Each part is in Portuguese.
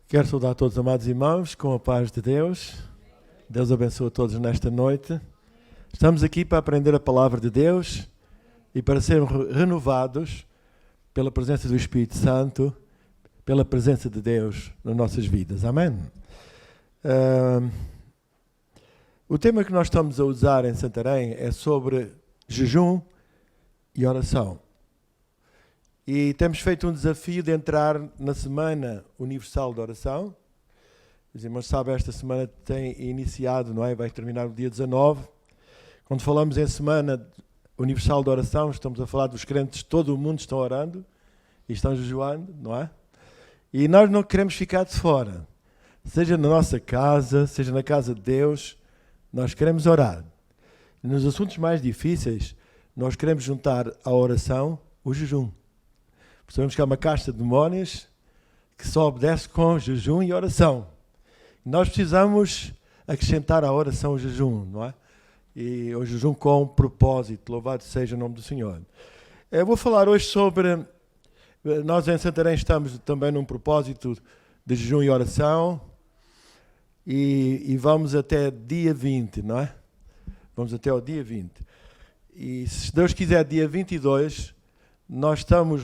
Quero saudar todos os amados irmãos com a paz de Deus. Deus abençoe a todos nesta noite. Estamos aqui para aprender a palavra de Deus e para sermos renovados pela presença do Espírito Santo, pela presença de Deus nas nossas vidas. Amém? O tema que nós estamos a usar em Santarém é sobre jejum e oração. E temos feito um desafio de entrar na Semana Universal de Oração. Os irmãos sabem, esta semana tem iniciado, não é? Vai terminar no dia 19. Quando falamos em Semana Universal de Oração, estamos a falar dos crentes de todo o mundo estão orando e estão jejuando, não é? E nós não queremos ficar de fora. Seja na nossa casa, seja na casa de Deus, nós queremos orar. E nos assuntos mais difíceis, nós queremos juntar à oração o jejum. Sabemos que há uma casta de demónios que só obedece com jejum e oração. Nós precisamos acrescentar à oração o jejum, não é? E o jejum com propósito, louvado seja o nome do Senhor. Eu vou falar hoje sobre... Nós em Santarém estamos também num propósito de jejum e oração e vamos até dia 20, não é? Vamos até ao dia 20. E se Deus quiser, dia 22... Nós estamos,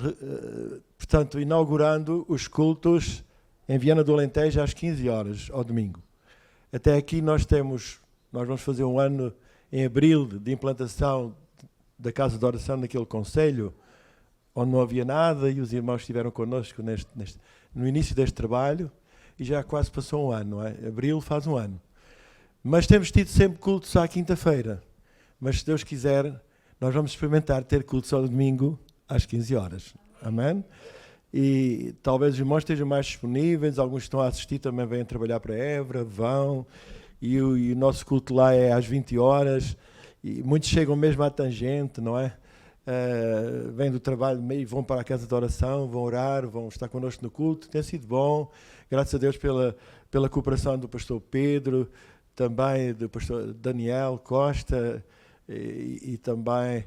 portanto, inaugurando os cultos em Viana do Alentejo às 15 horas, ao domingo. Até aqui nós vamos fazer um ano em abril de implantação da Casa de Oração naquele concelho, onde não havia nada e os irmãos estiveram connosco no início deste trabalho e já quase passou um ano, não é? Abril faz um ano. Mas temos tido sempre cultos à quinta-feira. Mas se Deus quiser, nós vamos experimentar ter cultos ao domingo às 15 horas. Amém? E talvez os irmãos estejam mais disponíveis, alguns estão a assistir também vêm trabalhar para Évora, vão, e o nosso culto lá é às 20 horas, e muitos chegam mesmo à tangente, não é? Vêm do trabalho e vão para a casa de oração, vão orar, vão estar connosco no culto, tem sido bom, graças a Deus pela cooperação do pastor Pedro, também do pastor Daniel Costa, e também...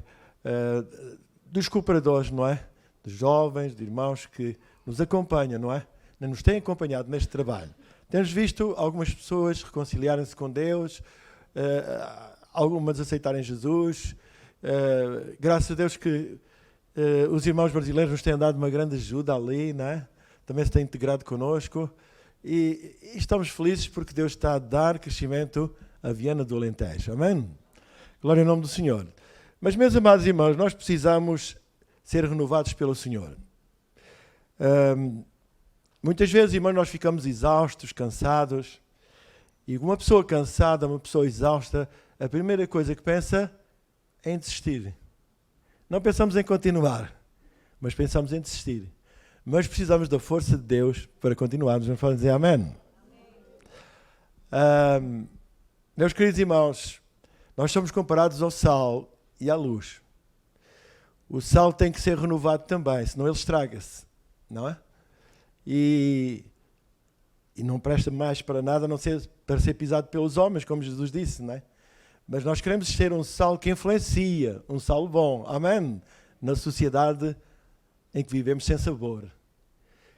dos cooperadores, não é? Dos jovens, de irmãos que nos acompanham, não é? Nos têm acompanhado neste trabalho. Temos visto algumas pessoas reconciliarem-se com Deus, algumas aceitarem Jesus. Graças a Deus que os irmãos brasileiros nos têm dado uma grande ajuda ali, não é? Também se têm integrado connosco. E estamos felizes porque Deus está a dar crescimento à Viana do Alentejo. Amém? Glória ao nome do Senhor. Mas, meus amados irmãos, nós precisamos ser renovados pelo Senhor. Muitas vezes, irmãos, nós ficamos exaustos, cansados. E uma pessoa cansada, uma pessoa exausta, a primeira coisa que pensa é em desistir. Não pensamos em continuar, mas pensamos em desistir. Mas precisamos da força de Deus para continuarmos. Vamos dizer amém. Meus queridos irmãos, nós somos comparados ao sal e à luz. O sal tem que ser renovado também, senão ele estraga-se, não é? E não presta mais para nada, a não ser para ser pisado pelos homens, como Jesus disse, não é? Mas nós queremos ser um sal que influencia, um sal bom, amém? Na sociedade em que vivemos sem sabor.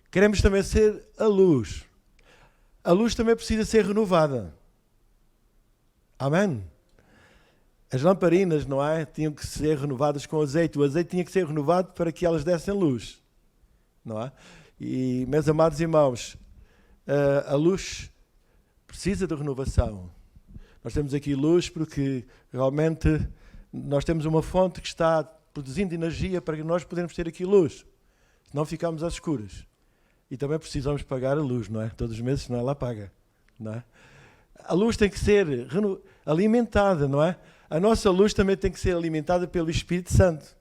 Queremos também ser a luz. A luz também precisa ser renovada. Amém? As lamparinas, não é? Tinham que ser renovadas com azeite. O azeite tinha que ser renovado para que elas dessem luz. Não é? E, meus amados irmãos, a luz precisa de renovação. Nós temos aqui luz porque realmente nós temos uma fonte que está produzindo energia para que nós podermos ter aqui luz. Senão ficamos às escuras. E também precisamos pagar a luz, não é? Todos os meses, senão ela paga. Não é? A luz tem que ser alimentada, não é? A nossa luz também tem que ser alimentada pelo Espírito Santo.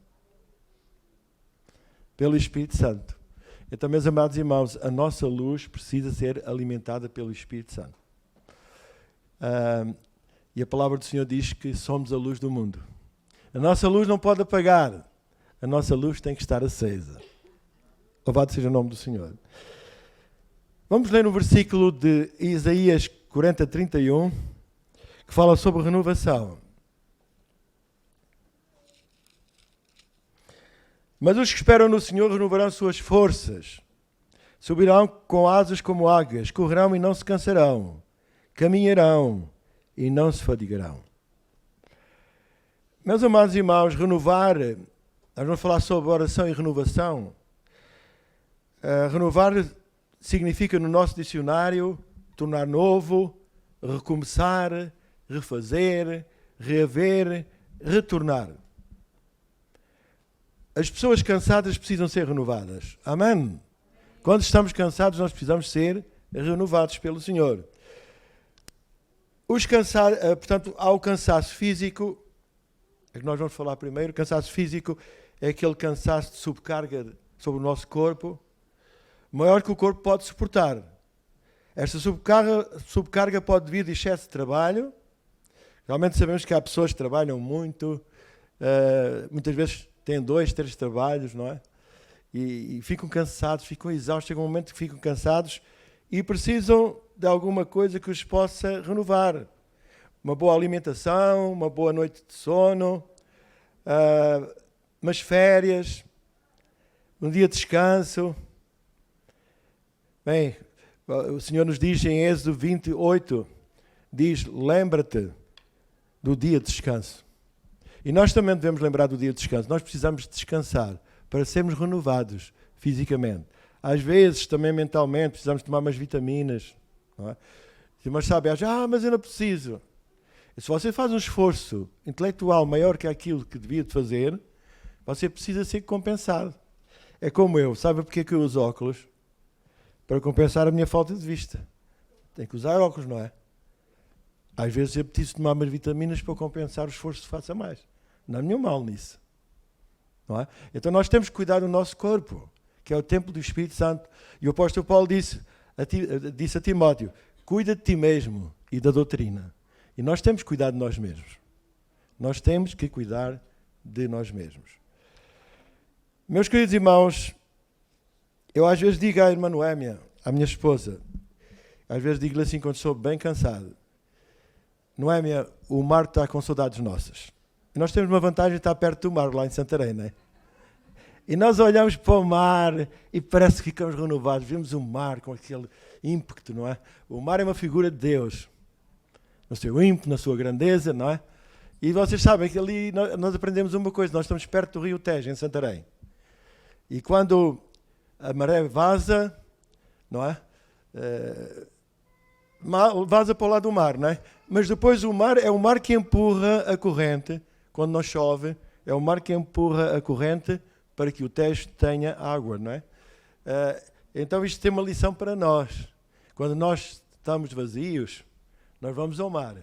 Pelo Espírito Santo. Então, meus amados irmãos, a nossa luz precisa ser alimentada pelo Espírito Santo. E a palavra do Senhor diz que somos a luz do mundo. A nossa luz não pode apagar. A nossa luz tem que estar acesa. Louvado seja o nome do Senhor. Vamos ler no versículo de Isaías 40, 31, que fala sobre renovação. Mas os que esperam no Senhor renovarão suas forças. Subirão com asas como águias, correrão e não se cansarão, caminharão e não se fadigarão. Meus amados irmãos, renovar, nós vamos falar sobre oração e renovação. Renovar significa no nosso dicionário tornar novo, recomeçar, refazer, reaver, retornar. As pessoas cansadas precisam ser renovadas. Amém? Quando estamos cansados, nós precisamos ser renovados pelo Senhor. Portanto, há o cansaço físico, é que nós vamos falar primeiro. O cansaço físico é aquele cansaço de sobrecarga sobre o nosso corpo, maior que o corpo pode suportar. Esta sobrecarga pode vir de excesso de trabalho. Realmente sabemos que há pessoas que trabalham muito, muitas vezes têm 2, 3 trabalhos, não é? E ficam cansados, ficam exaustos, chega um momento que ficam cansados e precisam de alguma coisa que os possa renovar. Uma boa alimentação, uma boa noite de sono, umas férias, um dia de descanso. Bem, o Senhor nos diz em Êxodo 28, diz, lembra-te do dia de descanso. E nós também devemos lembrar do dia de descanso. Nós precisamos descansar para sermos renovados fisicamente. Às vezes, também mentalmente, precisamos tomar umas vitaminas. Não é? Mas sabe, mas eu não preciso. E se você faz um esforço intelectual maior que aquilo que devia de fazer, você precisa ser compensado. É como eu. Sabe porque que eu uso óculos? Para compensar a minha falta de vista. Tenho que usar óculos, não é? Às vezes eu preciso tomar umas vitaminas para compensar o esforço que faça mais. Não há nenhum mal nisso. Não é? Então nós temos que cuidar do nosso corpo, que é o templo do Espírito Santo. E o apóstolo Paulo disse a Timóteo, cuida de ti mesmo e da doutrina. E nós temos que cuidar de nós mesmos. Nós temos que cuidar de nós mesmos. Meus queridos irmãos, eu às vezes digo à irmã Noémia, à minha esposa, às vezes digo-lhe assim quando estou bem cansado, Noémia, o mar está com saudades nossas. E nós temos uma vantagem de estar perto do mar, lá em Santarém, não é? E nós olhamos para o mar e parece que ficamos renovados. Vemos o mar com aquele ímpeto, não é? O mar é uma figura de Deus. No seu ímpeto, na sua grandeza, não é? E vocês sabem que ali nós aprendemos uma coisa. Nós estamos perto do Rio Tejo, em Santarém. E quando a maré vaza, não é? Vaza para o lado do mar, não é? Mas depois o mar é o mar que empurra a corrente. Quando não chove, é o mar que empurra a corrente para que o Tejo tenha água, não é? Então isto tem uma lição para nós. Quando nós estamos vazios, nós vamos ao mar.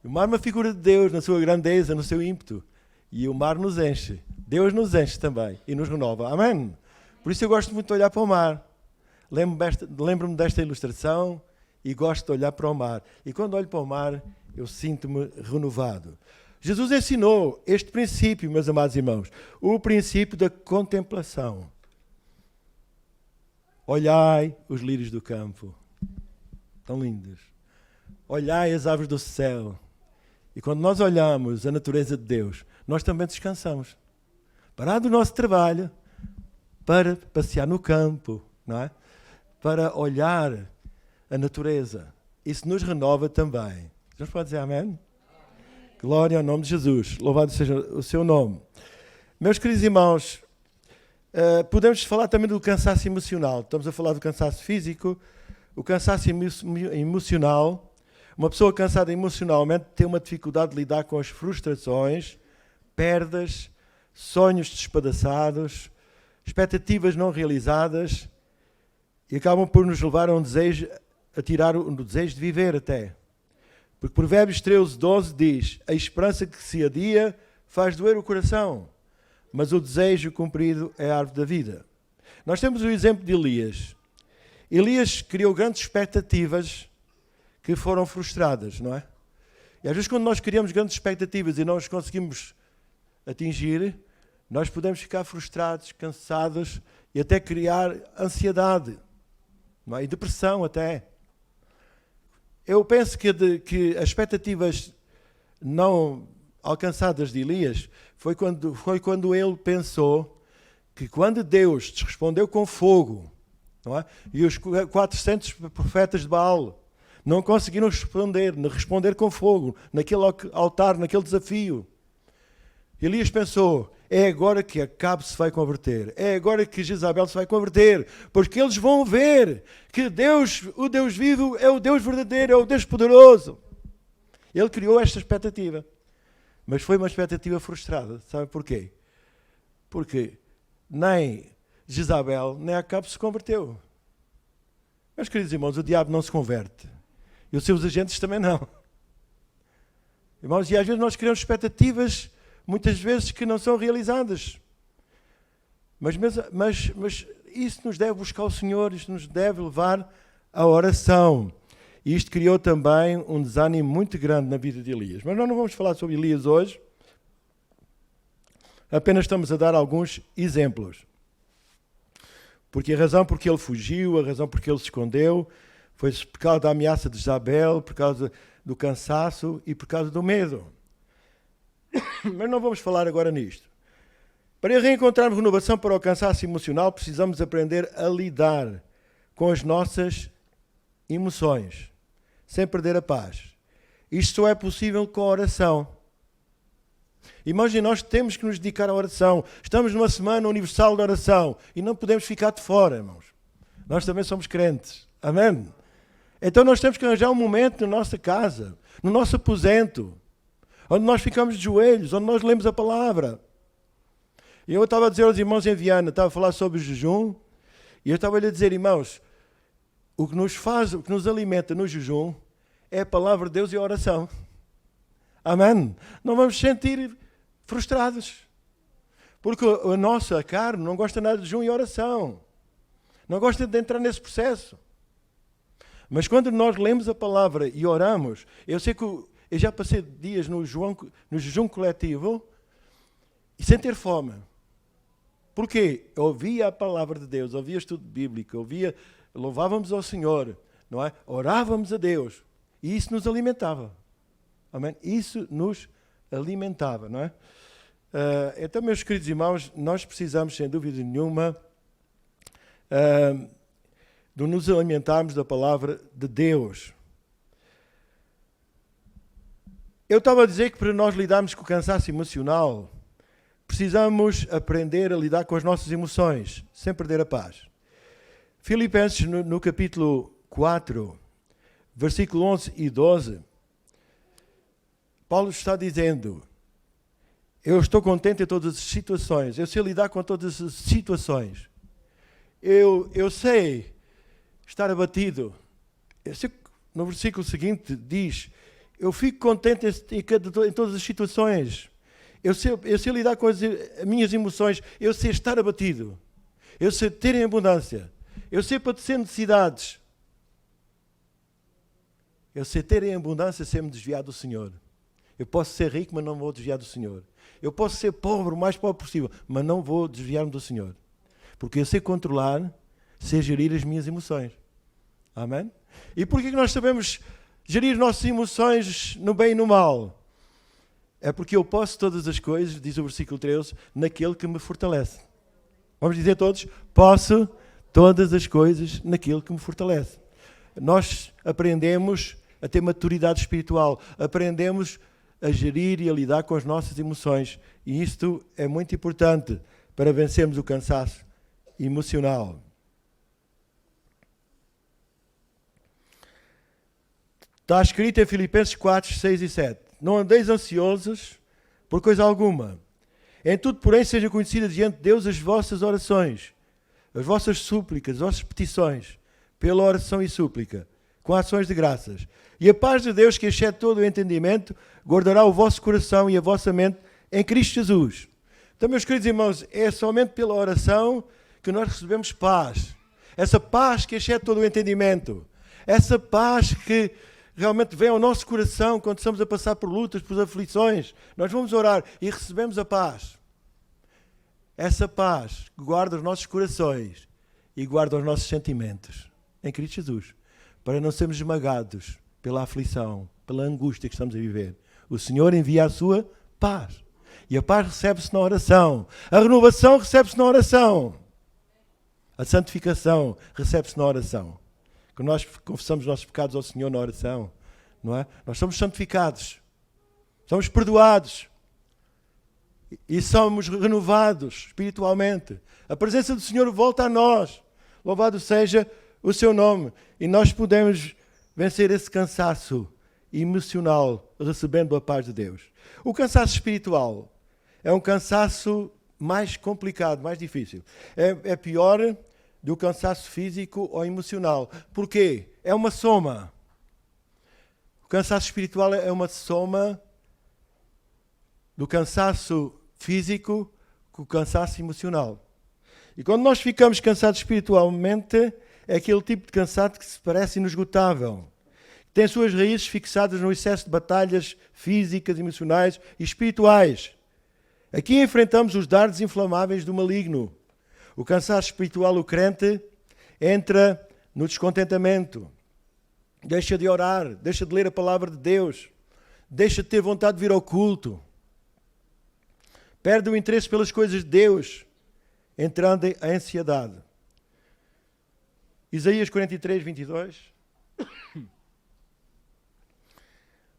O mar é uma figura de Deus, na sua grandeza, no seu ímpeto. E o mar nos enche. Deus nos enche também e nos renova. Amém? Por isso eu gosto muito de olhar para o mar. Lembro-me desta ilustração e gosto de olhar para o mar. E quando olho para o mar, eu sinto-me renovado. Jesus ensinou este princípio, meus amados irmãos, o princípio da contemplação. Olhai os lírios do campo, tão lindos. Olhai as aves do céu. E quando nós olhamos a natureza de Deus, nós também descansamos. Parar do nosso trabalho para passear no campo, não é? Para olhar a natureza. Isso nos renova também. Deus pode dizer amém? Glória ao nome de Jesus. Louvado seja o seu nome. Meus queridos irmãos, podemos falar também do cansaço emocional. Estamos a falar do cansaço físico, o cansaço emocional. Uma pessoa cansada emocionalmente tem uma dificuldade de lidar com as frustrações, perdas, sonhos despedaçados, expectativas não realizadas e acabam por nos levar a tirar o desejo de viver até. Porque Provérbios 13:12 diz, a esperança que se adia faz doer o coração, mas o desejo cumprido é a árvore da vida. Nós temos o exemplo de Elias. Elias criou grandes expectativas que foram frustradas, não é? E às vezes quando nós criamos grandes expectativas e não as conseguimos atingir, nós podemos ficar frustrados, cansados e até criar ansiedade, não é? E depressão até. Eu penso que as expectativas não alcançadas de Elias foi quando ele pensou que quando Deus respondeu com fogo não é? E os 400 profetas de Baal não conseguiram responder com fogo naquele altar, naquele desafio. Elias pensou, é agora que Acabe se vai converter, é agora que Jezabel se vai converter, porque eles vão ver que Deus, o Deus vivo, é o Deus verdadeiro, é o Deus poderoso. Ele criou esta expectativa, mas foi uma expectativa frustrada. Sabe porquê? Porque nem Jezabel nem Acabe se converteu. Meus queridos irmãos, o diabo não se converte. E os seus agentes também não. Irmãos, e às vezes nós criamos expectativas, muitas vezes, que não são realizadas. Mas isso nos deve buscar o Senhor, isto nos deve levar à oração. E isto criou também um desânimo muito grande na vida de Elias. Mas nós não vamos falar sobre Elias hoje. Apenas estamos a dar alguns exemplos. Porque a razão por que ele fugiu, a razão por que ele se escondeu, foi por causa da ameaça de Jezabel, por causa do cansaço e por causa do medo. Mas não vamos falar agora nisto. Para reencontrarmos renovação para o cansaço emocional, precisamos aprender a lidar com as nossas emoções, sem perder a paz. Isto só é possível com a oração. Irmãos, e nós temos que nos dedicar à oração. Estamos numa semana universal de oração e não podemos ficar de fora, irmãos. Nós também somos crentes. Amém? Então nós temos que arranjar um momento na nossa casa, no nosso aposento, onde nós ficamos de joelhos, onde nós lemos a palavra. E eu estava a dizer aos irmãos em Viana, estava a falar sobre o jejum, e eu estava a dizer, irmãos, o que nos alimenta no jejum é a palavra de Deus e a oração. Amém? Não vamos sentir frustrados. Porque a nossa carne não gosta nada de jejum e oração. Não gosta de entrar nesse processo. Mas quando nós lemos a palavra e oramos, eu sei que eu já passei dias no jejum coletivo e sem ter fome. Porquê? Eu ouvia a palavra de Deus, ouvia estudo bíblico, louvávamos ao Senhor, não é? Orávamos a Deus e isso nos alimentava. Amém? Isso nos alimentava, não é? Então, meus queridos irmãos, nós precisamos, sem dúvida nenhuma, de nos alimentarmos da palavra de Deus. Eu estava a dizer que para nós lidarmos com o cansaço emocional, precisamos aprender a lidar com as nossas emoções, sem perder a paz. Filipenses, no capítulo 4, versículo 11 e 12, Paulo está dizendo, eu estou contente em todas as situações, eu sei lidar com todas as situações. Eu sei estar abatido. No versículo seguinte diz, eu fico contente em todas as situações. Eu sei lidar com as minhas emoções. Eu sei estar abatido. Eu sei ter em abundância. Eu sei padecer necessidades. Eu sei ter em abundância sem me desviar do Senhor. Eu posso ser rico, mas não vou desviar do Senhor. Eu posso ser pobre, o mais pobre possível, mas não vou desviar-me do Senhor. Porque eu sei controlar, sei gerir as minhas emoções. Amém? E porquê que nós sabemos gerir nossas emoções no bem e no mal? É porque eu posso todas as coisas, diz o versículo 13, naquele que me fortalece. Vamos dizer todos, posso todas as coisas naquele que me fortalece. Nós aprendemos a ter maturidade espiritual, aprendemos a gerir e a lidar com as nossas emoções. E isto é muito importante para vencermos o cansaço emocional. Está escrito em Filipenses 4, 6 e 7. Não andeis ansiosos por coisa alguma. Em tudo, porém, sejam conhecidas diante de Deus as vossas orações, as vossas súplicas, as vossas petições, pela oração e súplica, com ações de graças. E a paz de Deus, que excede todo o entendimento, guardará o vosso coração e a vossa mente em Cristo Jesus. Então, meus queridos irmãos, é somente pela oração que nós recebemos paz. Essa paz que excede todo o entendimento. Essa paz que realmente vem ao nosso coração quando estamos a passar por lutas, por aflições. Nós vamos orar e recebemos a paz. Essa paz guarda os nossos corações e guarda os nossos sentimentos em Cristo Jesus, para não sermos esmagados pela aflição, pela angústia que estamos a viver. O Senhor envia a sua paz. E a paz recebe-se na oração. A renovação recebe-se na oração. A santificação recebe-se na oração. Quando nós confessamos os nossos pecados ao Senhor na oração, não é? Nós somos santificados, somos perdoados e somos renovados espiritualmente. A presença do Senhor volta a nós. Louvado seja o seu nome. E nós podemos vencer esse cansaço emocional recebendo a paz de Deus. O cansaço espiritual é um cansaço mais complicado, mais difícil. É pior do cansaço físico ou emocional. Porquê? É uma soma. O cansaço espiritual é uma soma do cansaço físico com o cansaço emocional. E quando nós ficamos cansados espiritualmente, é aquele tipo de cansaço que se parece inesgotável. Tem suas raízes fixadas no excesso de batalhas físicas, emocionais e espirituais. Aqui enfrentamos os dardos inflamáveis do maligno. O cansaço espiritual, o crente, entra no descontentamento. Deixa de orar, deixa de ler a palavra de Deus, deixa de ter vontade de vir ao culto. Perde o interesse pelas coisas de Deus, entrando em ansiedade. Isaías 43, 22.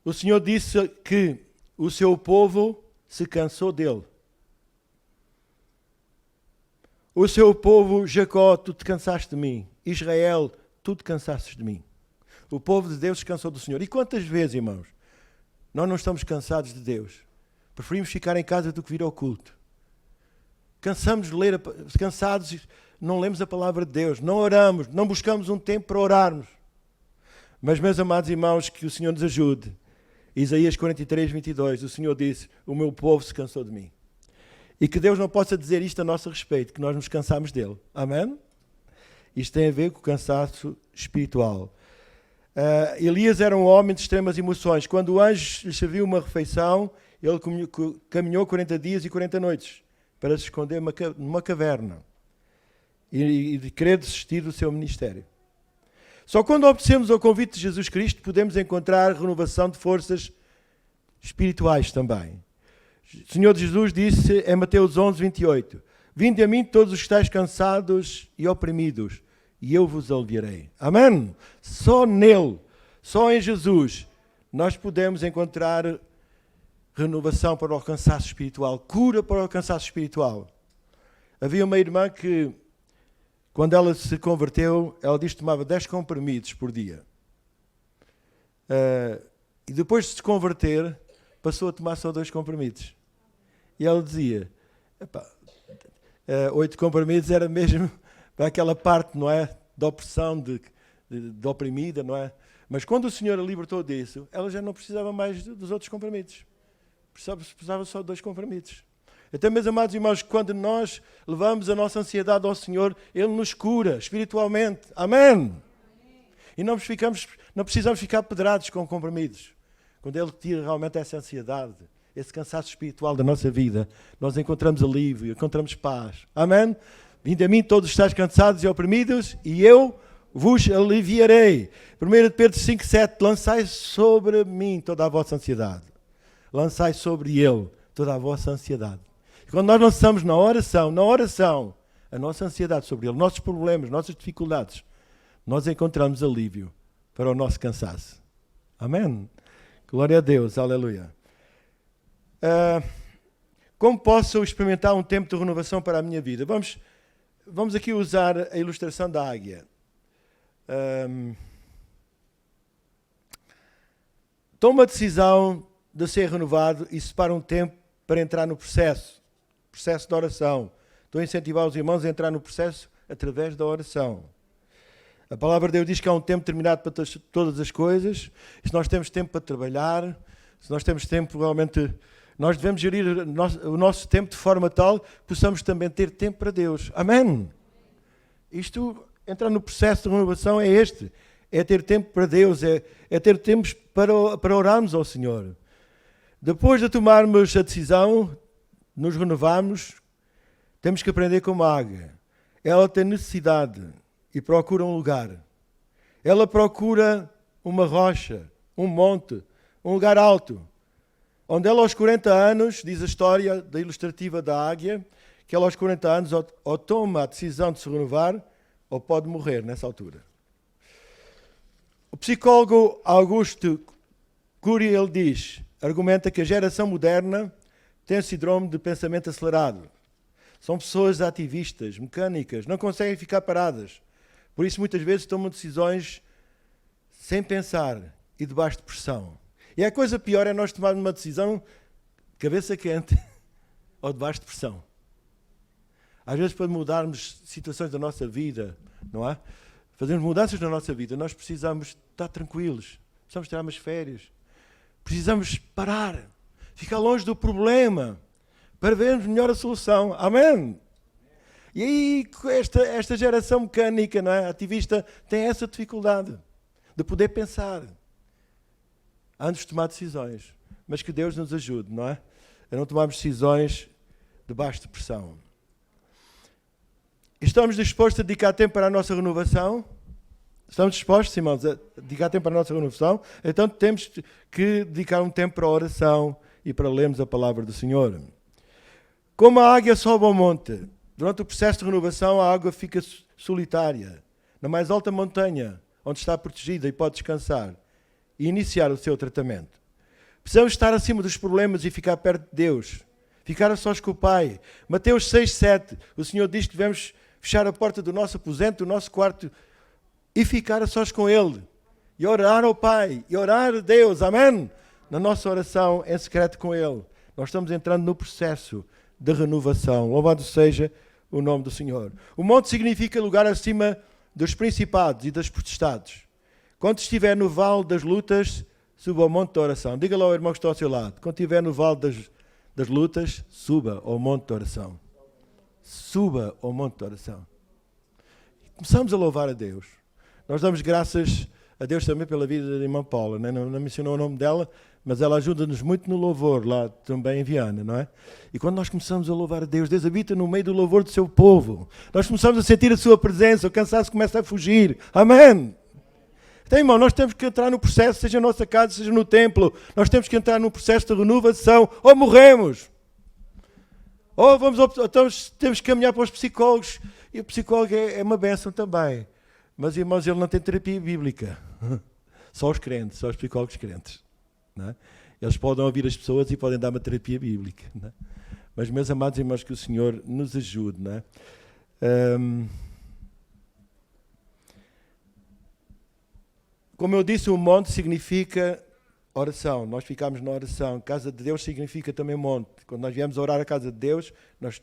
O Senhor disse que o seu povo se cansou dele. O seu povo, Jacó, tu te cansaste de mim. Israel, tu te cansaste de mim. O povo de Deus se cansou do Senhor. E quantas vezes, irmãos, nós não estamos cansados de Deus? Preferimos ficar em casa do que vir ao culto. Cansamos de ler, cansados, não lemos a palavra de Deus, não oramos, não buscamos um tempo para orarmos. Mas, meus amados irmãos, que o Senhor nos ajude. Isaías 43, 22, o Senhor disse, o meu povo se cansou de mim. E que Deus não possa dizer isto a nosso respeito, que nós nos cansamos dele. Amém? Isto tem a ver com o cansaço espiritual. Elias era um homem de extremas emoções. Quando o anjo lhe serviu uma refeição, ele caminhou 40 dias e 40 noites para se esconder numa caverna e de querer desistir do seu ministério. Só quando obedecemos ao convite de Jesus Cristo podemos encontrar renovação de forças espirituais também. O Senhor Jesus disse em Mateus 11, 28, vinde a mim todos os que estáis cansados e oprimidos, e eu vos aliviarei. Amém? Só nele, só em Jesus, nós podemos encontrar renovação para o cansaço espiritual, cura para o cansaço espiritual. Havia uma irmã que, quando ela se converteu, ela disse que tomava 10 comprimidos por dia. E depois de se converter, passou a tomar só 2 comprimidos. E ela dizia, 8 comprimidos era mesmo para aquela parte, não é? Da opressão, de oprimida, não é? Mas quando o Senhor a libertou disso, ela já não precisava mais dos outros comprimidos. Precisava só de 2 comprimidos. Então, meus amados irmãos, quando nós levamos a nossa ansiedade ao Senhor, Ele nos cura espiritualmente. Amém? E não precisamos ficar pedrados com comprimidos. Quando Ele tira realmente essa ansiedade, esse cansaço espiritual da nossa vida, nós encontramos alívio, encontramos paz. Amém? Vinde a mim todos estáis cansados e oprimidos, e eu vos aliviarei. 1 Pedro 5,7, lançai sobre mim toda a vossa ansiedade. Lançai sobre Ele toda a vossa ansiedade. E quando nós lançamos na oração, a nossa ansiedade sobre Ele, nossos problemas, nossas dificuldades, nós encontramos alívio para o nosso cansaço. Amém? Glória a Deus, aleluia. Como posso experimentar um tempo de renovação para a minha vida? Vamos aqui usar a ilustração da águia. Toma a decisão de ser renovado e separa um tempo para entrar no processo de oração. Estou a incentivar os irmãos a entrar no processo através da oração. A palavra de Deus diz que há um tempo determinado para todas as coisas. Se nós temos tempo para trabalhar, se nós temos tempo, realmente, nós devemos gerir o nosso tempo de forma tal que possamos também ter tempo para Deus. Amém? Entrar no processo de renovação é este. É ter tempo para Deus, é ter tempos para orarmos ao Senhor. Depois de tomarmos a decisão, nos renovarmos, temos que aprender como a águia. Ela tem necessidade e procura um lugar. Ela procura uma rocha, um monte, um lugar alto. Onde ela aos 40 anos, diz a história da ilustrativa da águia, que ela aos 40 anos ou toma a decisão de se renovar, ou pode morrer nessa altura. O psicólogo Augusto Cury, ele argumenta que a geração moderna tem o síndrome de pensamento acelerado. São pessoas ativistas, mecânicas, não conseguem ficar paradas. Por isso, muitas vezes, tomam decisões sem pensar e debaixo de pressão. E a coisa pior é nós tomarmos uma decisão de cabeça quente ou debaixo de pressão. Às vezes, para mudarmos situações da nossa vida, não é? Fazermos mudanças na nossa vida, nós precisamos estar tranquilos, precisamos tirar umas férias, precisamos parar, ficar longe do problema, para vermos melhor a solução. Amém? E aí, esta geração mecânica, não é? Ativista, tem essa dificuldade de poder pensar antes de tomar decisões. Mas que Deus nos ajude, não é? A não tomarmos decisões debaixo de pressão. Estamos dispostos a dedicar tempo para a nossa renovação? Estamos dispostos, irmãos, a dedicar tempo para a nossa renovação? Então temos que dedicar um tempo para a oração e para lermos a palavra do Senhor. Como a águia sobe ao monte, durante o processo de renovação a água fica solitária, na mais alta montanha, onde está protegida e pode descansar e iniciar o seu tratamento. Precisamos estar acima dos problemas e ficar perto de Deus, ficar a sós com o Pai. Mateus 6:7, o Senhor diz que devemos fechar a porta do nosso aposento, do nosso quarto, e ficar a sós com Ele. E orar ao Pai, e orar a Deus, amém? Na nossa oração em secreto com Ele. Nós estamos entrando no processo de renovação. Louvado seja o nome do Senhor. O monte significa lugar acima dos principados e das potestades. Quando estiver no vale das lutas, suba ao monte da oração. Diga lá ao irmão que está ao seu lado. Quando estiver no vale das lutas, suba ao monte da oração. Suba ao monte da oração. Começamos a louvar a Deus. Nós damos graças a Deus também pela vida da irmã Paula. Não mencionou o nome dela, mas ela ajuda-nos muito no louvor, lá também em Viana, não é? E quando nós começamos a louvar a Deus, Deus habita no meio do louvor do seu povo. Nós começamos a sentir a sua presença, o cansaço começa a fugir. Amém! Então, irmão, nós temos que entrar no processo, seja na nossa casa, seja no templo. Nós temos que entrar no processo de renovação, ou morremos. Ou então temos que caminhar para os psicólogos. E o psicólogo é uma bênção também. Mas, irmãos, ele não tem terapia bíblica. Só os crentes, só os psicólogos crentes. Não é? Eles podem ouvir as pessoas e podem dar uma terapia bíblica. Não é? Mas, meus amados irmãos, que o Senhor nos ajude. Não é? Como eu disse, o monte significa oração. Nós ficamos na oração. Casa de Deus significa também monte. Quando nós viemos a orar a casa de Deus, nós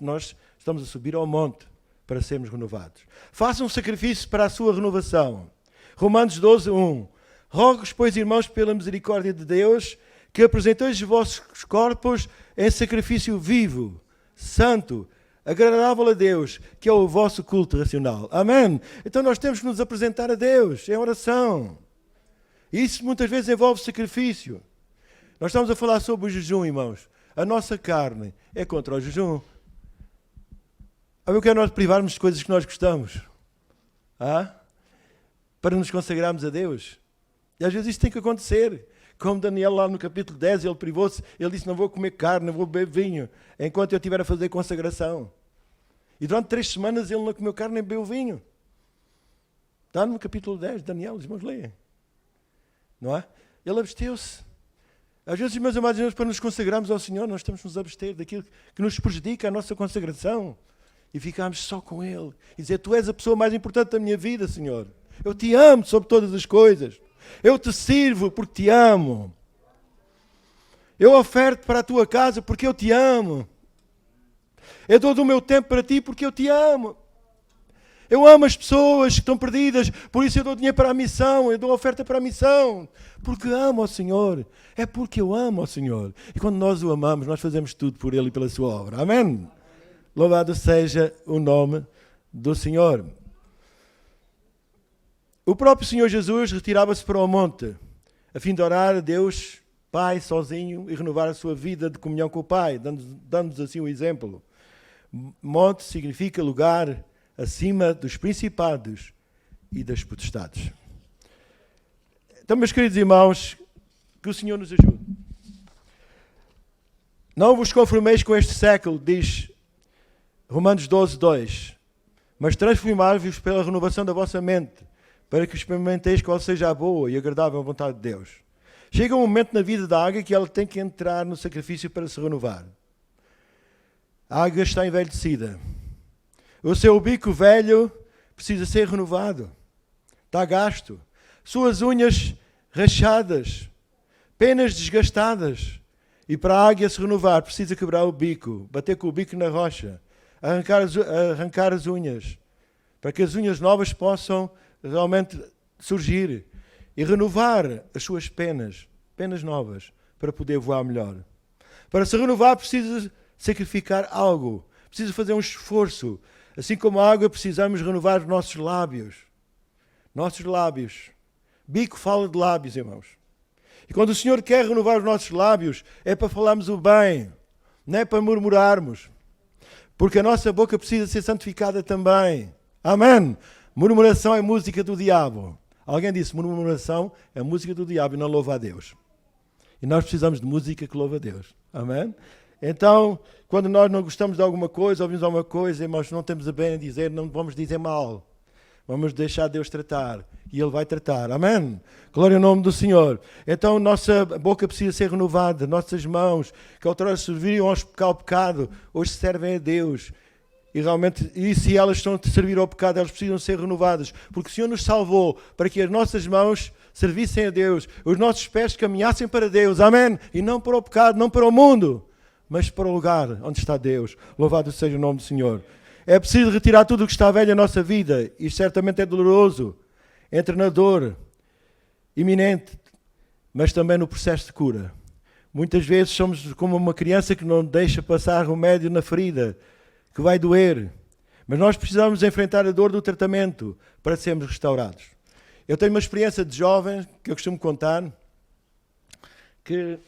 estamos a subir ao monte para sermos renovados. Façam um sacrifício para a sua renovação. Romanos 12:1. Rogo-vos, pois, irmãos, pela misericórdia de Deus, que apresenteis os vossos corpos em sacrifício vivo, santo, agradável a Deus, que é o vosso culto racional. Amém? Então nós temos que nos apresentar a Deus em oração. Isso muitas vezes envolve sacrifício. Nós estamos a falar sobre o jejum, irmãos. A nossa carne é contra o jejum. Eu quero nós privarmos de coisas que nós gostamos. Para nos consagrarmos a Deus. E às vezes isso tem que acontecer. Como Daniel lá no capítulo 10, ele privou-se, ele disse, não vou comer carne, não vou beber vinho, enquanto eu estiver a fazer consagração. E durante 3 semanas ele não comeu carne nem bebeu vinho. Está no capítulo 10, Daniel, os irmãos leem. Não é? Ele absteu-se. Às vezes, meus amados irmãos, para nos consagrarmos ao Senhor, nós temos que nos abster daquilo que nos prejudica a nossa consagração. E ficarmos só com Ele. E dizer, tu és a pessoa mais importante da minha vida, Senhor. Eu te amo sobre todas as coisas. Eu te sirvo porque te amo. Eu oferto para a tua casa porque eu te amo. Eu dou do meu tempo para ti porque eu te amo. Eu amo as pessoas que estão perdidas, por isso eu dou dinheiro para a missão, eu dou oferta para a missão. Porque amo ao Senhor. É porque eu amo ao Senhor. E quando nós o amamos, nós fazemos tudo por Ele e pela sua obra. Amém? Louvado seja o nome do Senhor. O próprio Senhor Jesus retirava-se para o monte, a fim de orar a Deus, Pai, sozinho, e renovar a sua vida de comunhão com o Pai, dando-nos assim um exemplo. Monte significa lugar acima dos principados e das potestades. Então, meus queridos irmãos, que o Senhor nos ajude. Não vos conformeis com este século, diz Romanos 12:2. Mas transformai-vos pela renovação da vossa mente, para que experimenteis qual seja a boa e agradável vontade de Deus. Chega um momento na vida da águia que ela tem que entrar no sacrifício para se renovar. A águia está envelhecida. O seu bico velho precisa ser renovado. Está gasto. Suas unhas rachadas, penas desgastadas. E para a águia se renovar, precisa quebrar o bico, bater com o bico na rocha, arrancar as unhas, para que as unhas novas possam realmente surgir e renovar as suas penas novas, para poder voar melhor. Para se renovar, precisa sacrificar algo, precisa fazer um esforço. Assim como a água, precisamos renovar os nossos lábios. Nossos lábios. Bico fala de lábios, irmãos. E quando o Senhor quer renovar os nossos lábios, é para falarmos o bem, não é para murmurarmos. Porque a nossa boca precisa ser santificada também. Amém? Murmuração é música do diabo. Alguém disse, murmuração é música do diabo e não louva a Deus. E nós precisamos de música que louva a Deus. Amém? Então, quando nós não gostamos de alguma coisa, ouvimos alguma coisa, irmãos, não temos a bem a dizer, não vamos dizer mal. Vamos deixar Deus tratar. E Ele vai tratar. Amém? Glória ao nome do Senhor. Então, nossa boca precisa ser renovada. Nossas mãos, que outrora serviriam ao pecado, hoje servem a Deus. E realmente, e se elas estão a servir ao pecado, elas precisam ser renovadas. Porque o Senhor nos salvou para que as nossas mãos servissem a Deus. Os nossos pés caminhassem para Deus. Amém? E não para o pecado, não para o mundo, mas para o lugar onde está Deus. Louvado seja o nome do Senhor. É preciso retirar tudo o que está velho na nossa vida. Isto certamente é doloroso. Entra na dor iminente, mas também no processo de cura. Muitas vezes somos como uma criança que não deixa passar remédio na ferida, que vai doer. Mas nós precisamos enfrentar a dor do tratamento para sermos restaurados. Eu tenho uma experiência de jovem que eu costumo contar, que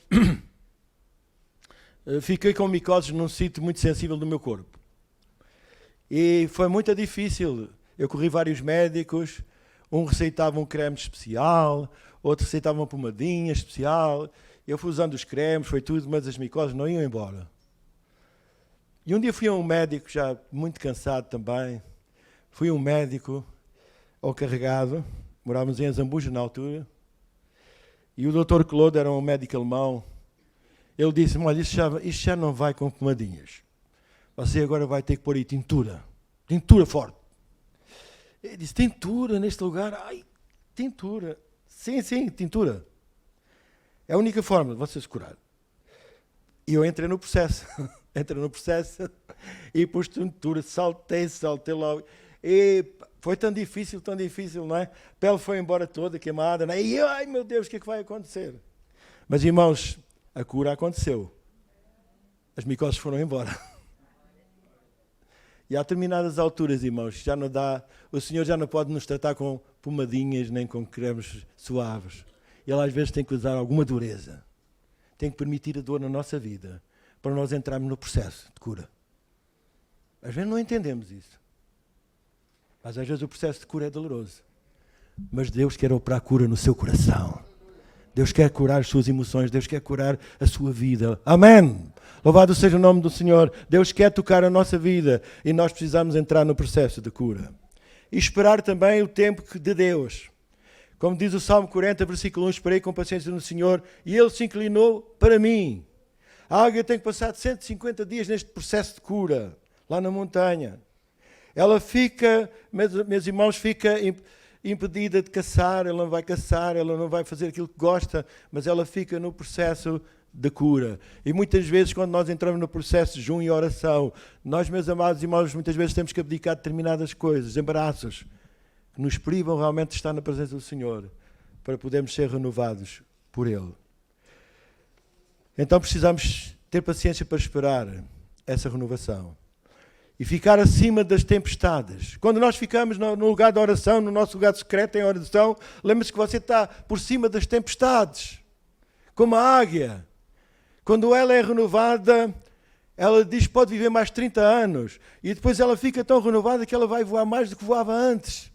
fiquei com micoses num sítio muito sensível do meu corpo. E foi muito difícil. Eu corri vários médicos, um receitava um creme especial, outro receitava uma pomadinha especial. Eu fui usando os cremes, foi tudo, mas as micoses não iam embora. E um dia fui a um médico, já muito cansado também. Fui a um médico, ao carregado, morávamos em Zambuja na altura. E o Dr. Claude era um médico alemão. Ele disse-me, olha, isto já não vai com pomadinhas. Você agora vai ter que pôr aí tintura. Tintura forte. Ele disse, tintura neste lugar? Ai, tintura. Sim, tintura. É a única forma de você se curar. E eu entrei no processo. E pus tintura, saltei logo. E foi tão difícil, não é? A pele foi embora toda, queimada, não é? E ai meu Deus, o que é que vai acontecer? Mas irmãos, a cura aconteceu. As micoses foram embora. E há determinadas alturas, irmãos, já não dá, o Senhor já não pode nos tratar com pomadinhas nem com cremes suaves. Ele às vezes tem que usar alguma dureza. Tem que permitir a dor na nossa vida para nós entrarmos no processo de cura. Às vezes não entendemos isso. Mas às vezes o processo de cura é doloroso. Mas Deus quer operar cura no seu coração. Deus quer curar as suas emoções. Deus quer curar a sua vida. Amém! Louvado seja o nome do Senhor. Deus quer tocar a nossa vida e nós precisamos entrar no processo de cura. E esperar também o tempo de Deus. Como diz o Salmo 40, versículo 1, esperei com paciência no Senhor e Ele se inclinou para mim. A águia tem que passar 150 dias neste processo de cura, lá na montanha. Ela fica, meus irmãos, fica impedida de caçar, ela não vai caçar, ela não vai fazer aquilo que gosta, mas ela fica no processo de cura. E muitas vezes, quando nós entramos no processo de jejum e oração, nós, meus amados irmãos, muitas vezes temos que abdicar de determinadas coisas, embaraços, que nos privam realmente de estar na presença do Senhor, para podermos ser renovados por Ele. Então precisamos ter paciência para esperar essa renovação. E ficar acima das tempestades. Quando nós ficamos no lugar da oração, no nosso lugar secreto em oração, lembre-se que você está por cima das tempestades. Como a águia. Quando ela é renovada, ela diz que pode viver mais 30 anos. E depois ela fica tão renovada que ela vai voar mais do que voava antes.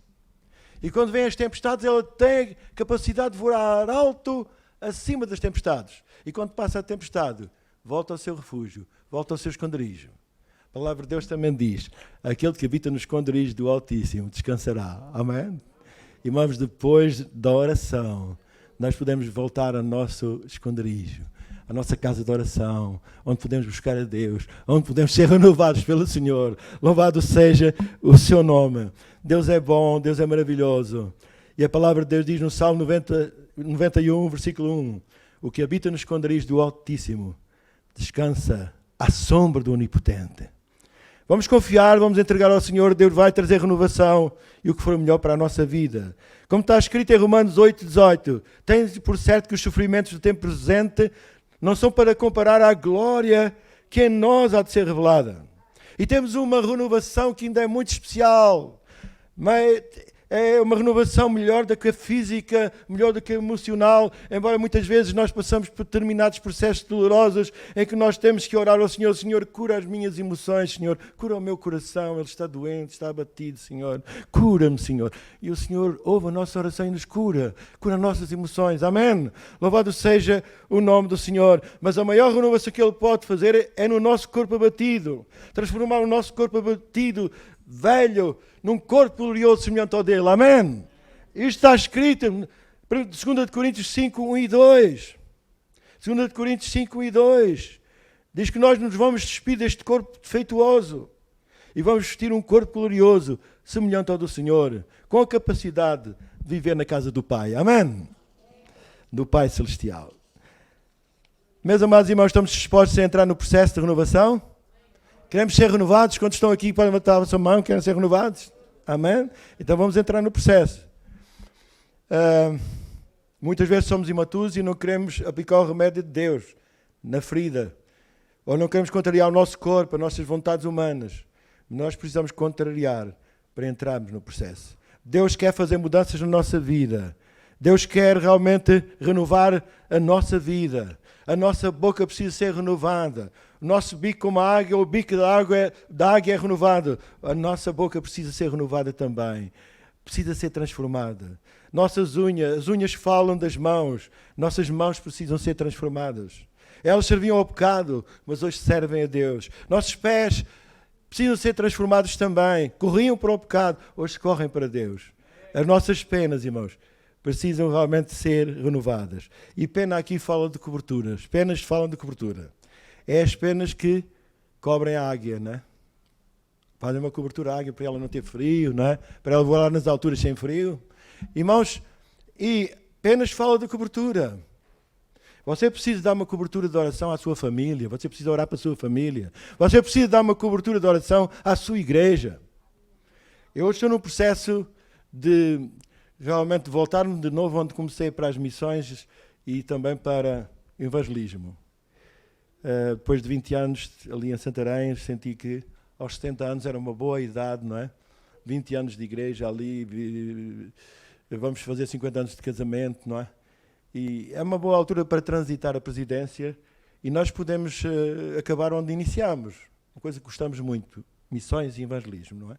E quando vêm as tempestades, ela tem capacidade de voar alto acima das tempestades. E quando passa a tempestade, volta ao seu refúgio, volta ao seu esconderijo. A palavra de Deus também diz, aquele que habita nos esconderijos do Altíssimo descansará. Amém? Irmãos, depois da oração, nós podemos voltar ao nosso esconderijo, a nossa casa de oração, onde podemos buscar a Deus, onde podemos ser renovados pelo Senhor. Louvado seja o seu nome. Deus é bom, Deus é maravilhoso. E a palavra de Deus diz no Salmo 91, versículo 1, o que habita nos esconderijos do Altíssimo descansa à sombra do Onipotente. Vamos confiar, vamos entregar ao Senhor, Deus vai trazer renovação e o que for melhor para a nossa vida. Como está escrito em Romanos 8:18, tens por certo que os sofrimentos do tempo presente não são para comparar à glória que em nós há de ser revelada. E temos uma renovação que ainda é muito especial, mas é uma renovação melhor do que a física, melhor do que a emocional, embora muitas vezes nós passamos por determinados processos dolorosos em que nós temos que orar ao Senhor, Senhor, cura as minhas emoções, Senhor, cura o meu coração, ele está doente, está abatido, Senhor, cura-me, Senhor. E o Senhor ouve a nossa oração e nos cura nossas emoções, amém? Louvado seja o nome do Senhor. Mas a maior renovação que Ele pode fazer é no nosso corpo abatido, transformar o nosso corpo abatido, velho, num corpo glorioso semelhante ao dele. Amém? Isto está escrito em 2 Coríntios 5, 1 e 2. 2 Coríntios 5, 1 e 2. Diz que nós nos vamos despir deste corpo defeituoso e vamos vestir um corpo glorioso semelhante ao do Senhor, com a capacidade de viver na casa do Pai. Amém? Do Pai Celestial. Meus amados irmãos, estamos dispostos a entrar no processo de renovação? Queremos ser renovados? Quando estão aqui, podem levantar a sua mão, querem ser renovados? Amém? Então vamos entrar no processo. Muitas vezes somos imaturos e não queremos aplicar o remédio de Deus na ferida. Ou não queremos contrariar o nosso corpo, as nossas vontades humanas. Nós precisamos contrariar para entrarmos no processo. Deus quer fazer mudanças na nossa vida. Deus quer realmente renovar a nossa vida. A nossa boca precisa ser renovada. O nosso bico como a águia, o bico da águia é renovado. A nossa boca precisa ser renovada também. Precisa ser transformada. Nossas unhas, as unhas falam das mãos. Nossas mãos precisam ser transformadas. Elas serviam ao pecado, mas hoje servem a Deus. Nossos pés precisam ser transformados também. Corriam para o pecado, hoje correm para Deus. As nossas penas, irmãos, precisam realmente ser renovadas. E pena aqui fala de coberturas. Penas falam de cobertura. É as penas que cobrem a águia, não é? Fazem uma cobertura à águia para ela não ter frio, não é? Para ela voar nas alturas sem frio. Irmãos, e penas falam de cobertura. Você precisa dar uma cobertura de oração à sua família. Você precisa orar para a sua família. Você precisa dar uma cobertura de oração à sua igreja. Eu estou num processo de realmente voltar-me de novo onde comecei para as missões e também para o evangelismo. Depois de 20 anos ali em Santarém, senti que aos 70 anos era uma boa idade, não é? 20 anos de igreja ali, vamos fazer 50 anos de casamento, não é? E é uma boa altura para transitar a presidência e nós podemos acabar onde iniciámos, uma coisa que gostamos muito, missões e evangelismo, não é?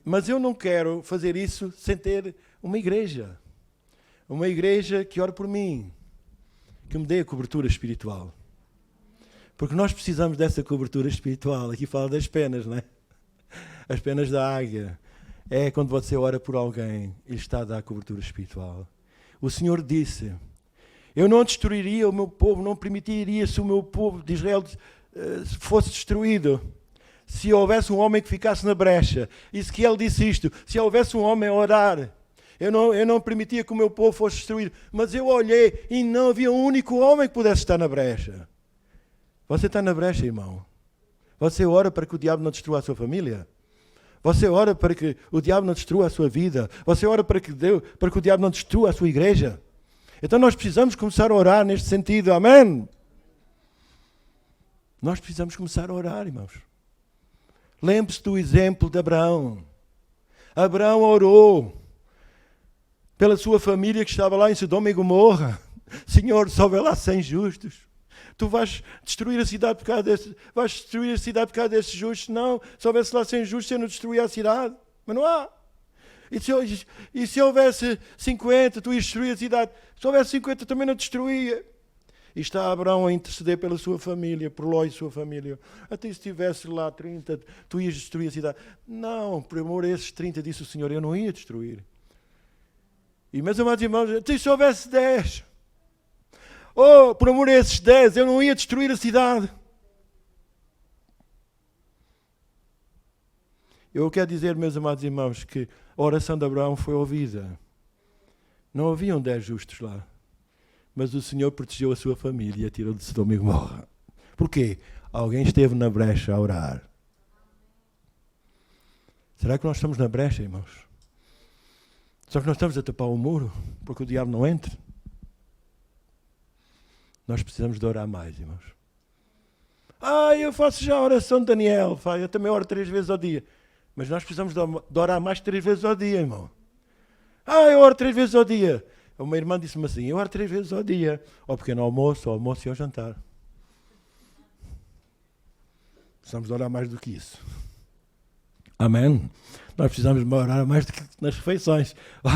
Mas eu não quero fazer isso sem ter uma igreja que ore por mim, que me dê a cobertura espiritual. Porque nós precisamos dessa cobertura espiritual. Aqui fala das penas, não é? As penas da águia. É quando você ora por alguém, ele está a dar a cobertura espiritual. O Senhor disse, eu não destruiria o meu povo, não permitiria se o meu povo de Israel fosse destruído. Se houvesse um homem que ficasse na brecha. E se que ele disse isto, se houvesse um homem a orar, eu não permitia que o meu povo fosse destruído. Mas eu olhei e não havia um único homem que pudesse estar na brecha. Você está na brecha, irmão? Você ora para que o diabo não destrua a sua família? Você ora para que o diabo não destrua a sua vida? Você ora para que o diabo não destrua a sua igreja? Então nós precisamos começar a orar neste sentido, amém? Nós precisamos começar a orar, irmãos. Lembre-se do exemplo de Abraão. Abraão orou pela sua família que estava lá em Sodoma e Gomorra. Senhor, se houver lá 100 justos, tu vais destruir a cidade por causa desses justos? Não, se houvesse lá 100 justos, eu não destruía a cidade. Mas não há. E se houvesse 50, tu ias destruir a cidade. Se houvesse 50, também não destruía. E está Abraão a interceder pela sua família, por Ló e sua família. Até se tivesse lá 30, tu ias destruir a cidade. Não, por amor a esses 30, disse o Senhor, eu não ia destruir. E meus amados irmãos, até se houvesse 10. Oh, por amor a esses 10, eu não ia destruir a cidade. Eu quero dizer, meus amados irmãos, que a oração de Abraão foi ouvida. Não haviam 10 justos lá. Mas o Senhor protegeu a sua família e tirou de Sodoma e Gomorra. Porquê? Alguém esteve na brecha a orar. Será que nós estamos na brecha, irmãos? Só que nós estamos a tapar o muro porque o diabo não entra? Nós precisamos de orar mais, irmãos. Eu faço já a oração de Daniel. Eu também oro 3 vezes ao dia. Mas nós precisamos de orar mais 3 vezes ao dia, irmão. Eu oro 3 vezes ao dia. Uma irmã disse-me assim, eu oro 3 vezes ao dia. Ao pequeno almoço, ao almoço e ao jantar. Precisamos de orar mais do que isso. Amém? Nós precisamos de orar mais do que nas refeições.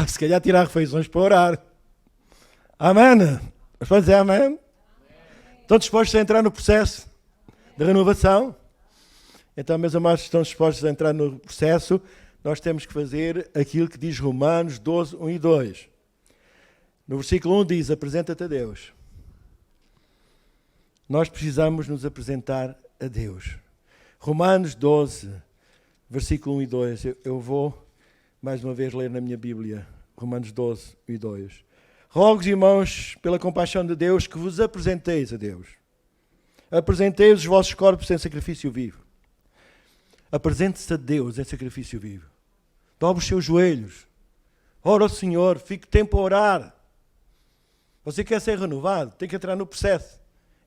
Se calhar tirar refeições para orar. Amém? Mas pode dizer amém? Estão dispostos a entrar no processo de renovação? Então, meus amados, estão dispostos a entrar no processo? Nós temos que fazer aquilo que diz Romanos 12, 1 e 2. No versículo 1 diz, apresenta-te a Deus. Nós precisamos nos apresentar a Deus. Romanos 12, versículo 1 e 2. Eu vou, mais uma vez, ler na minha Bíblia. Romanos 12, 1 e 2. Rogo, irmãos, pela compaixão de Deus, que vos apresenteis a Deus. Apresentei-vos os vossos corpos em sacrifício vivo. Apresente-se a Deus em sacrifício vivo. Dobre os seus joelhos. Ora ao Senhor, fique tempo a orar. Você quer ser renovado? Tem que entrar no processo.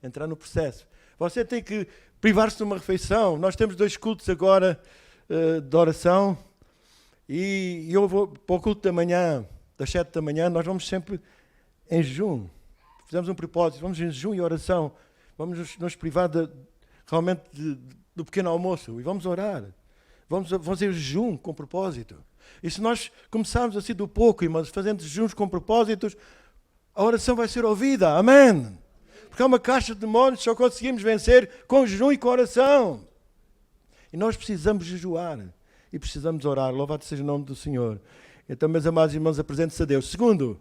Entrar no processo. Você tem que privar-se de uma refeição. Nós temos 2 cultos agora de oração. E eu vou para o culto da manhã, das 7 da manhã, nós vamos sempre em jejum. Fizemos um propósito, vamos em jejum e oração. Vamos nos privar realmente do pequeno almoço e vamos orar. Vamos fazer jejum com propósito. E se nós começarmos assim do pouco, irmãos, fazendo jejuns com propósitos, a oração vai ser ouvida. Amém. Porque há uma caixa de demónios que só conseguimos vencer com jejum e com oração. E nós precisamos jejuar. E precisamos orar. Louvado seja o nome do Senhor. Então, meus amados irmãos, apresente-se a Deus. Segundo,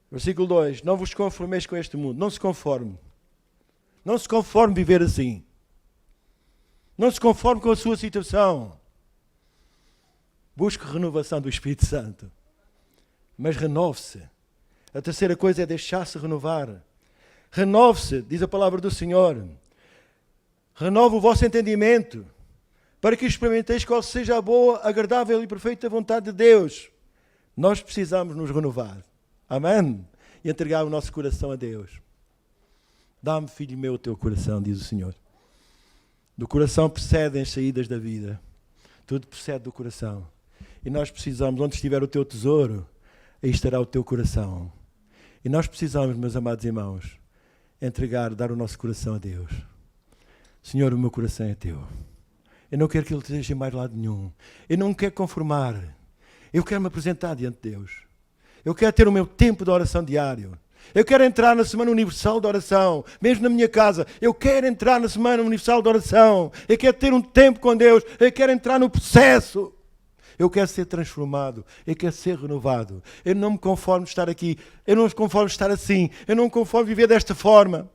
versículo 2. Não vos conformeis com este mundo. Não se conforme. Não se conforme viver assim. Não se conforme com a sua situação. Busque renovação do Espírito Santo. Mas renove-se. A terceira coisa é deixar-se renovar. Renove-se, diz a palavra do Senhor. Renove o vosso entendimento, para que experimenteis qual seja a boa, agradável e perfeita vontade de Deus. Nós precisamos nos renovar. Amém? E entregar o nosso coração a Deus. Dá-me, filho meu, o teu coração, diz o Senhor. Do coração procedem as saídas da vida. Tudo procede do coração. E nós precisamos, onde estiver o teu tesouro, aí estará o teu coração. E nós precisamos, meus amados irmãos, dar o nosso coração a Deus. Senhor, o meu coração é teu. Eu não quero que ele esteja em mais lado nenhum. Eu não me quero conformar. Eu quero me apresentar diante de Deus. Eu quero ter o meu tempo de oração diário. Eu quero entrar na Semana Universal de Oração, mesmo na minha casa. Eu quero entrar na Semana Universal de Oração. Eu quero ter um tempo com Deus. Eu quero entrar no processo. Eu quero ser transformado. Eu quero ser renovado. Eu não me conformo de estar aqui. Eu não me conformo de estar assim. Eu não me conformo de viver desta forma.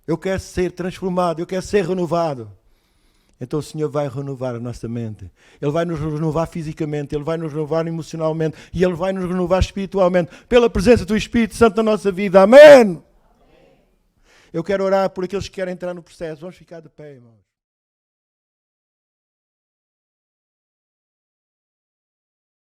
Eu quero ser transformado. Eu quero ser renovado. Então o Senhor vai renovar a nossa mente. Ele vai nos renovar fisicamente. Ele vai nos renovar emocionalmente. E Ele vai nos renovar espiritualmente. Pela presença do Espírito Santo na nossa vida. Amém! Eu quero orar por aqueles que querem entrar no processo. Vamos ficar de pé, irmãos.